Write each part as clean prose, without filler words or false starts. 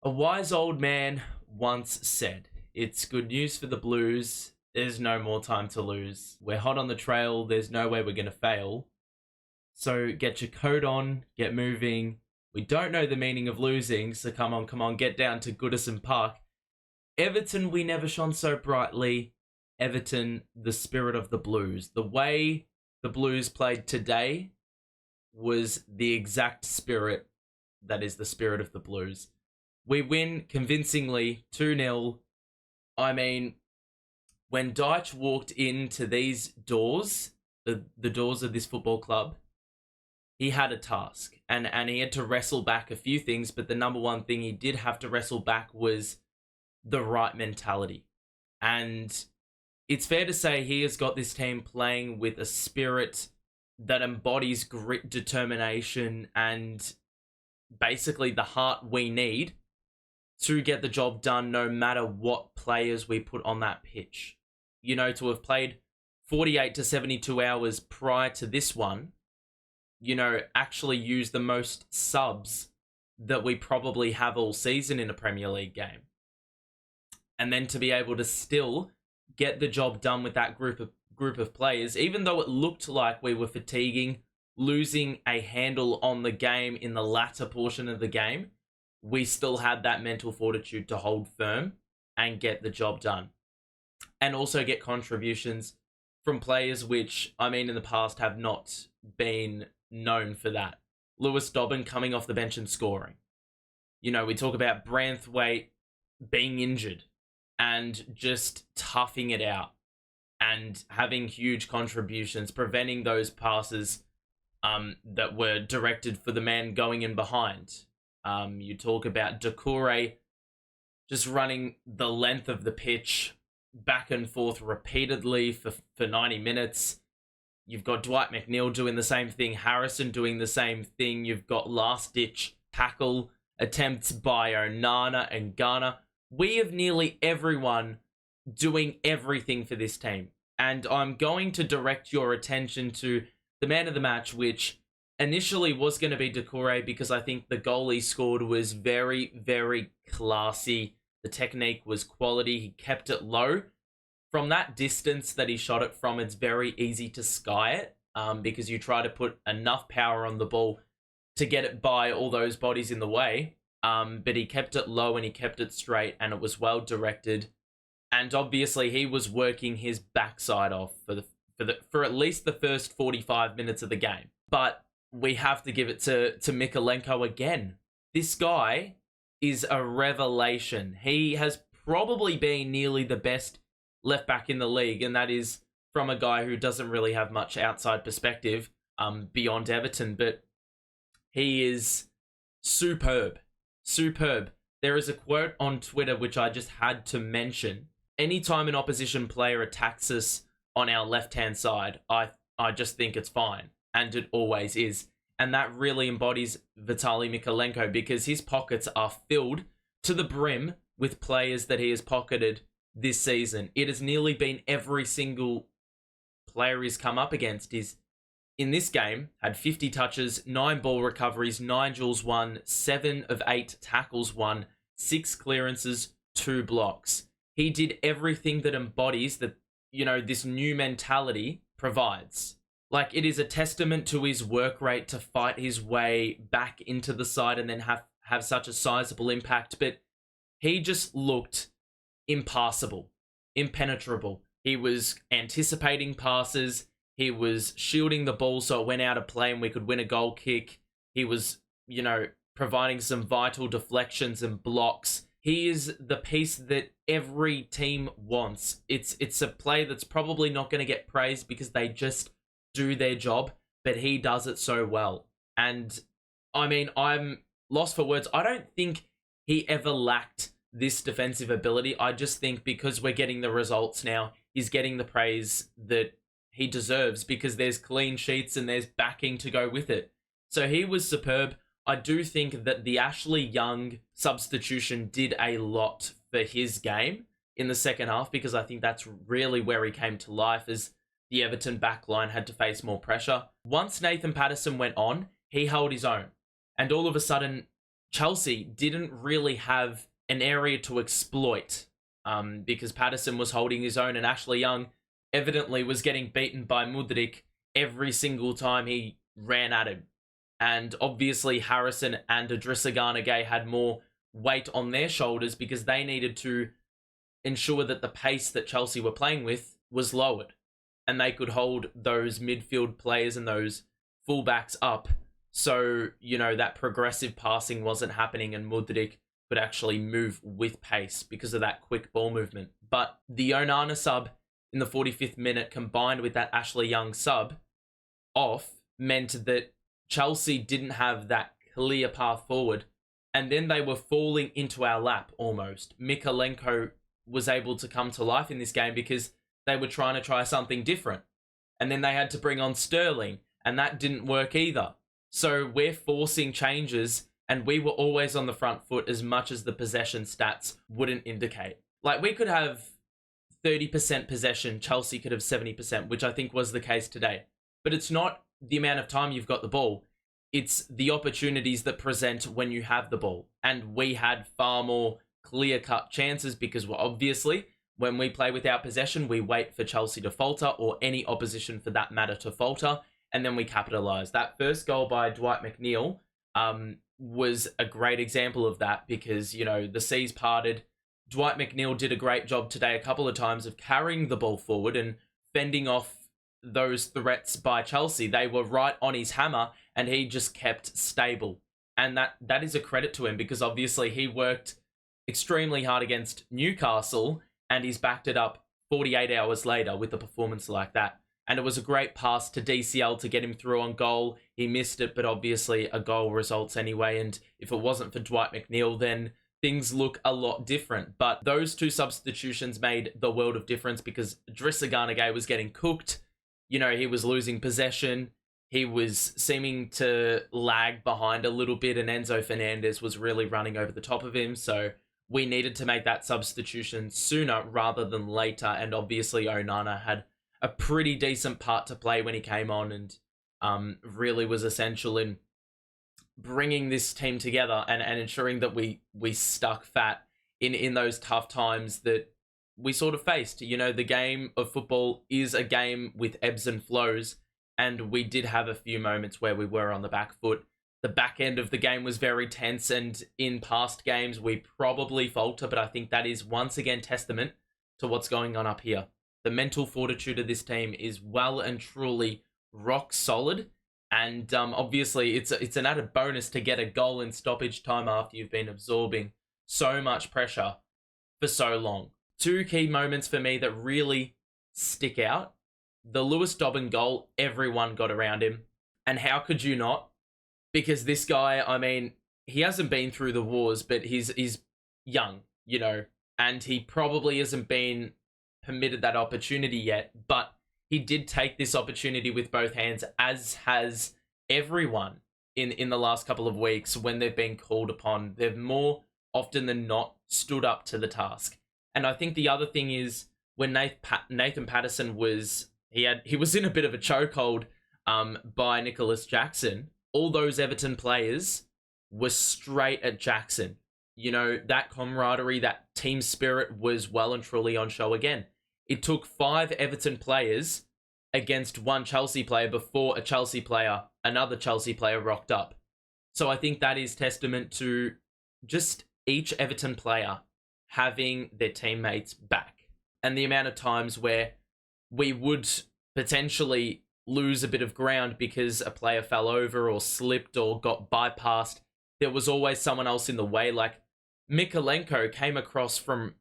A wise old man once said, "It's good news for the Blues. There's no more time to lose. We're hot on the trail. There's no way we're going to fail. So get your coat on, get moving. We don't know the meaning of losing, so come on, get down to Goodison Park. Everton, we never shone so brightly. Everton, the spirit of the Blues. The way the Blues played today was the exact spirit that is the spirit of the Blues. We win convincingly 2-0. I mean, when Deitch walked into these doors, the doors of this football club, he had a task. And he had to wrestle back a few things, but the number one thing he did have to wrestle back was the right mentality. And it's fair to say he has got this team playing with a spirit that embodies grit, determination, and basically the heart we need to get the job done no matter what players we put on that pitch. You know, to have played 48 to 72 hours prior to this one, you know, actually use the most subs that we probably have all season in a Premier League game. And then to be able to still get the job done with that group of players, even though it looked like we were fatiguing, losing a handle on the game in the latter portion of the game, we still had that mental fortitude to hold firm and get the job done. And also get contributions from players which, I mean, in the past have not been known for that. Lewis Dobbin coming off the bench and scoring. You know, we talk about Branthwaite being injured and just toughing it out and having huge contributions, preventing those passes that were directed for the man going in behind. You talk about Doucoure just running the length of the pitch back and forth repeatedly for 90 minutes. You've got Dwight McNeil doing the same thing, Harrison doing the same thing. You've got last-ditch tackle attempts by Onana and Garner. We have nearly everyone doing everything for this team. And I'm going to direct your attention to the man of the match, which initially was going to be Doucoure because I think the goal he scored was very, very classy. The technique was quality. He kept it low. From that distance that he shot it from, it's very easy to sky it because you try to put enough power on the ball to get it by all those bodies in the way. But he kept it low and he kept it straight and it was well directed. And obviously he was working his backside off for at least the first 45 minutes of the game. But we have to give it to Mykolenko again. This guy is a revelation. He has probably been nearly the best left back in the league, and that is from a guy who doesn't really have much outside perspective beyond Everton, but he is superb. Superb. There is a quote on Twitter which I just had to mention. Anytime an opposition player attacks us on our left-hand side, I just think it's fine. And it always is. And that really embodies Vitaly Mykolenko because his pockets are filled to the brim with players that he has pocketed this season. It has nearly been every single player he's come up against. He's, in this game, had 50 touches, 9 ball recoveries, 9 duels won, 7 of 8 tackles won, 6 clearances, 2 blocks. He did everything that embodies that, you know, this new mentality provides. Like, it is a testament to his work rate to fight his way back into the side and then have such a sizable impact. But he just looked impassable, impenetrable. He was anticipating passes. He was shielding the ball so it went out of play and we could win a goal kick. He was, you know, providing some vital deflections and blocks. He is the piece that every team wants. It's a play that's probably not going to get praised because they just do their job, but he does it so well. And I mean, I'm lost for words. I don't think he ever lacked this defensive ability. I just think because we're getting the results now, he's getting the praise that he deserves because there's clean sheets and there's backing to go with it. So he was superb. I do think that the Ashley Young substitution did a lot for his game in the second half because I think that's really where he came to life as the Everton backline had to face more pressure. Once Nathan Patterson went on, he held his own. And all of a sudden, Chelsea didn't really have an area to exploit because Patterson was holding his own and Ashley Young evidently was getting beaten by Mudryk every single time he ran at him. And obviously Harrison and Idrissa Gana Gueye had more weight on their shoulders because they needed to ensure that the pace that Chelsea were playing with was lowered and they could hold those midfield players and those fullbacks up. So, you know, that progressive passing wasn't happening and Mudryk could actually move with pace because of that quick ball movement. But the Onana sub in the 45th minute combined with that Ashley Young sub off meant that Chelsea didn't have that clear path forward. And then they were falling into our lap almost. Mykolenko was able to come to life in this game because they were trying to try something different. And then they had to bring on Sterling, and that didn't work either. So we're forcing changes, and we were always on the front foot as much as the possession stats wouldn't indicate. Like, we could have 30% possession, Chelsea could have 70%, which I think was the case today. But it's not the amount of time you've got the ball. It's the opportunities that present when you have the ball. And we had far more clear-cut chances because, well, obviously, when we play without possession, we wait for Chelsea to falter or any opposition for that matter to falter, and then we capitalise. That first goal by Dwight McNeil was a great example of that because, you know, the seas parted. Dwight McNeil did a great job today a couple of times of carrying the ball forward and fending off those threats by Chelsea. They were right on his hammer and he just kept stable. And that is a credit to him because obviously he worked extremely hard against Newcastle and he's backed it up 48 hours later with a performance like that. And it was a great pass to DCL to get him through on goal. He missed it, but obviously a goal results anyway. And if it wasn't for Dwight McNeil, then things look a lot different. But those two substitutions made the world of difference because Idrissa Gana Gueye was getting cooked. You know, he was losing possession. He was seeming to lag behind a little bit, and Enzo Fernandez was really running over the top of him. So we needed to make that substitution sooner rather than later. And obviously Onana had a pretty decent part to play when he came on and really was essential in bringing this team together and ensuring that we stuck fat in those tough times that we sort of faced. You know, the game of football is a game with ebbs and flows, and we did have a few moments where we were on the back foot. The back end of the game was very tense, and in past games we probably falter, but I think that is once again testament to what's going on up here. The mental fortitude of this team is well and truly rock solid, and obviously it's an added bonus to get a goal in stoppage time after you've been absorbing so much pressure for so long. Two key moments for me that really stick out. The Lewis Dobbin goal, everyone got around him, and how could you not? Because this guy, I mean, he hasn't been through the wars, but he's young, you know, and he probably hasn't been permitted that opportunity yet, but he did take this opportunity with both hands, as has everyone in the last couple of weeks when they've been called upon. They've more often than not stood up to the task. And I think the other thing is when Nathan Patterson was in a bit of a chokehold by Nicholas Jackson. All those Everton players were straight at Jackson. You know, that camaraderie, that team spirit was well and truly on show again. It took 5 Everton players against 1 Chelsea player before another Chelsea player rocked up. So I think that is testament to just each Everton player having their teammates back. And the amount of times where we would potentially lose a bit of ground because a player fell over or slipped or got bypassed, there was always someone else in the way. Like Mykolenko came across from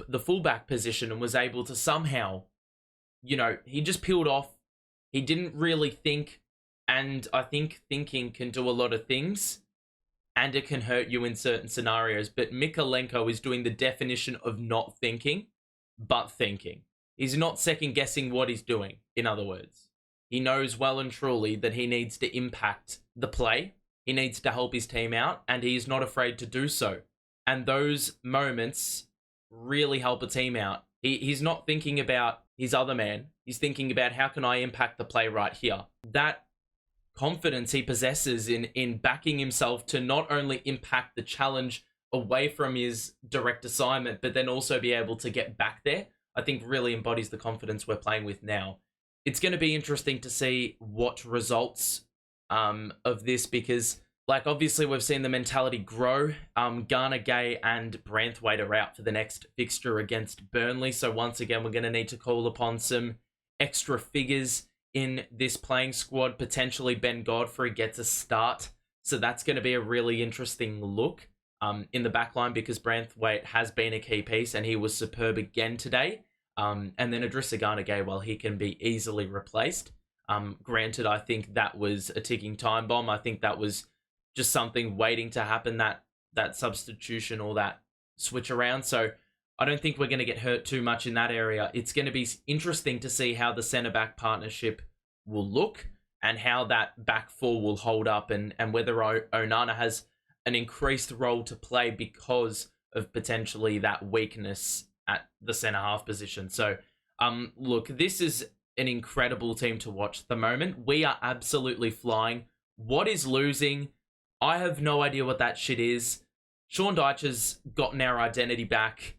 the fullback position and was able to somehow, you know, he just peeled off. He didn't really think, and I think thinking can do a lot of things, and it can hurt you in certain scenarios. But Mykolenko is doing the definition of not thinking, but thinking. He's not second-guessing what he's doing, in other words. He knows well and truly that he needs to impact the play. He needs to help his team out, and he is not afraid to do so. And those moments really help a team out. He's not thinking about his other man. He's thinking about how can I impact the play right here. That confidence he possesses in backing himself to not only impact the challenge away from his direct assignment, but then also be able to get back there, I think really embodies the confidence we're playing with now. It's going to be interesting to see what results of this, because like obviously we've seen the mentality grow. Garner Gay and Branthwaite are out for the next fixture against Burnley, so once again we're going to need to call upon some extra figures in this playing squad. Potentially Ben Godfrey gets a start, so that's going to be a really interesting look in the back line, because Branthwaite has been a key piece and he was superb again today. And then Idrissa Gana Gay, well, he can be easily replaced. Granted, I think that was a ticking time bomb. I think that was just something waiting to happen, that substitution or that switch around. So I don't think we're going to get hurt too much in that area. It's going to be interesting to see how the centre-back partnership will look and how that back four will hold up, and whether Onana has an increased role to play because of potentially that weakness at the centre-half position. So, look, this is an incredible team to watch at the moment. We are absolutely flying. What is losing? I have no idea what that shit is. Sean Dyche has gotten our identity back.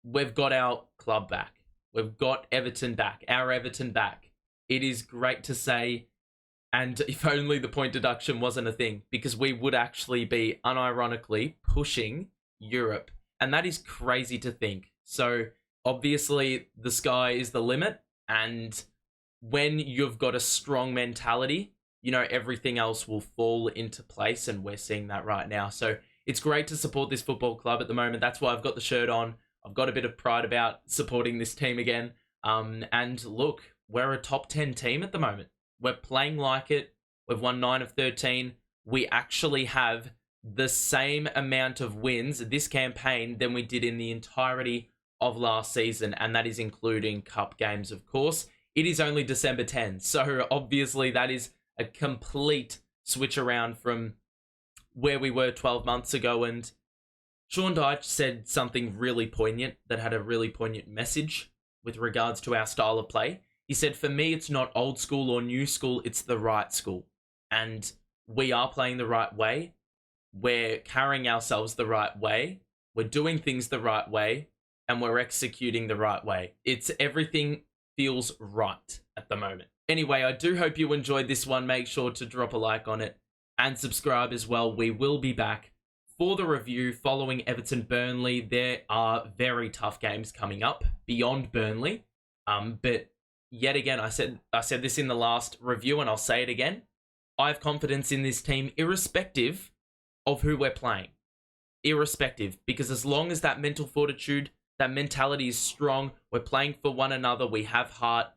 We've got our club back. We've got Everton back. Our Everton back. It is great to say, and if only the point deduction wasn't a thing, because we would actually be unironically pushing Europe, and that is crazy to think. So obviously the sky is the limit, and when you've got a strong mentality, you know, everything else will fall into place, and we're seeing that right now. So it's great to support this football club at the moment. That's why I've got the shirt on. I've got a bit of pride about supporting this team again. And look, we're a top 10 team at the moment. We're playing like it. We've won 9 of 13. We actually have the same amount of wins this campaign than we did in the entirety of last season, and that is including cup games, of course. It is only December 10, so obviously that is a complete switch around from where we were 12 months ago. And Sean Dyche said something really poignant that had a really poignant message with regards to our style of play. He said, for me, it's not old school or new school, it's the right school. And we are playing the right way. We're carrying ourselves the right way. We're doing things the right way. And we're executing the right way. It's everything feels right at the moment. Anyway, I do hope you enjoyed this one. Make sure to drop a like on it and subscribe as well. We will be back for the review following Everton Burnley. There are very tough games coming up beyond Burnley. But yet again, I said this in the last review, and I'll say it again. I have confidence in this team irrespective of who we're playing. Irrespective, because as long as that mental fortitude, that mentality is strong, we're playing for one another, we have heart,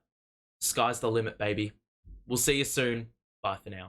sky's the limit, baby. We'll see you soon. Bye for now.